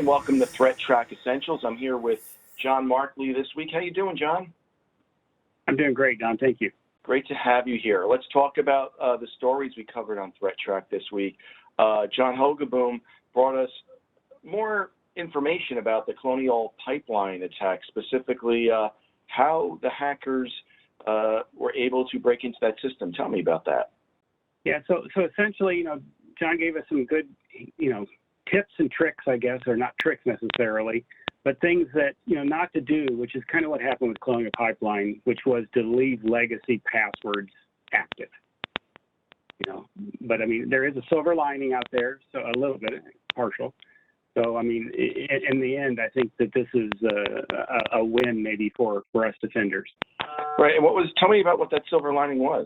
welcome to ThreatTraq Essentials. I'm here with John Markley this week. How you doing, John? I'm doing great, Don. Thank you. Great to have you here. Let's talk about the stories we covered on ThreatTraq this week. John Hogaboom brought us more information about the Colonial Pipeline attack, specifically how the hackers were able to break into that system. Tell me about that. Yeah, so essentially, John gave us some good, tips and tricks, I guess, or not tricks necessarily, but things that, not to do, which is kind of what happened with Colonial Pipeline, which was to leave legacy passwords active. But I mean, there is a silver lining out there, so a little bit partial. So, I mean, in the end, I think that this is a win maybe for us defenders. Right, and tell me about what that silver lining was.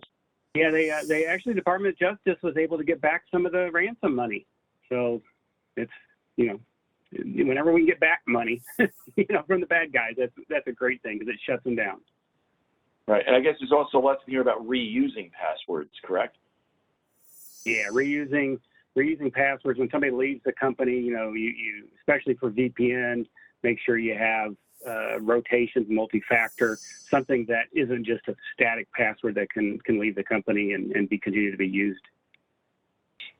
Yeah, they actually, Department of Justice was able to get back some of the ransom money. So it's, whenever we can get back money, from the bad guys, that's a great thing because it shuts them down. Right, and I guess there's also a lesson here about reusing passwords, correct? Yeah, reusing passwords. When somebody leaves the company, you especially for VPN, make sure you have rotations, multi-factor, something that isn't just a static password that can leave the company and continue to be used.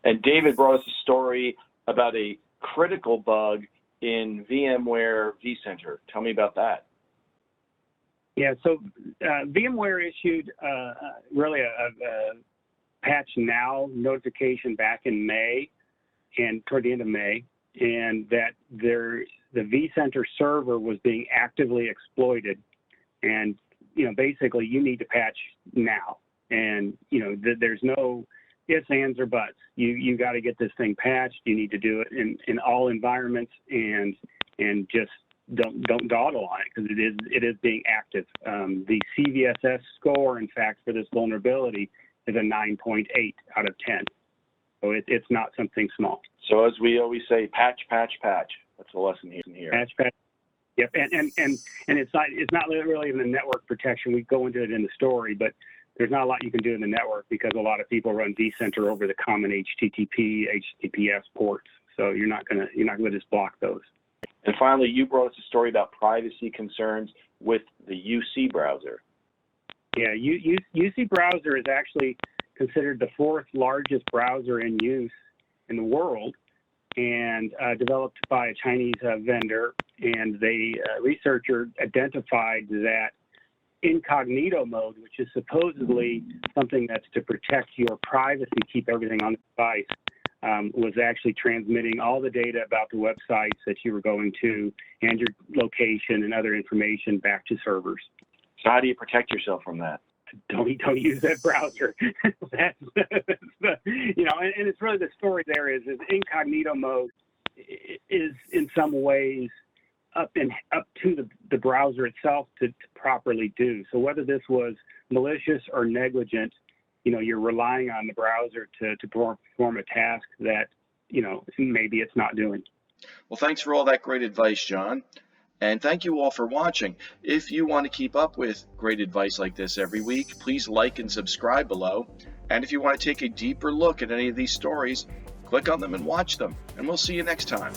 And David brought us a story about a critical bug in VMware vCenter. Tell me about that. Yeah, so VMware issued really a patch now notification back in May and toward the end of May, and that the vCenter server was being actively exploited, and basically you need to patch now, and there's no ifs, ands, or buts. You got to get this thing patched. You need to do it in all environments, and just don't dawdle on it because it is being active. The CVSS score, in fact, for this vulnerability is a 9.8 out of 10. So it's not something small. So as we always say, patch, patch, patch. That's the lesson here. Patch, patch. Yep, and it's not really even the network protection. We go into it in the story, but there's not a lot you can do in the network because a lot of people run vCenter over the common HTTP, HTTPS ports. So you're not gonna just block those. And finally, you brought us a story about privacy concerns with the UC browser. Yeah, UC browser is actually considered the fourth largest browser in use in the world, and developed by a Chinese vendor. And researcher identified that incognito mode, which is supposedly something that's to protect your privacy, keep everything on the device, was actually transmitting all the data about the websites that you were going to and your location and other information back to servers. So how do you protect yourself from that? Don't use that browser. And it's really the story there is incognito mode is in some ways up to the browser itself to properly do. So whether this was malicious or negligent, you're relying on the browser to perform a task that, maybe it's not doing. Well, thanks for all that great advice, John. And thank you all for watching. If you want to keep up with great advice like this every week, please like and subscribe below. And if you want to take a deeper look at any of these stories, click on them and watch them. And we'll see you next time.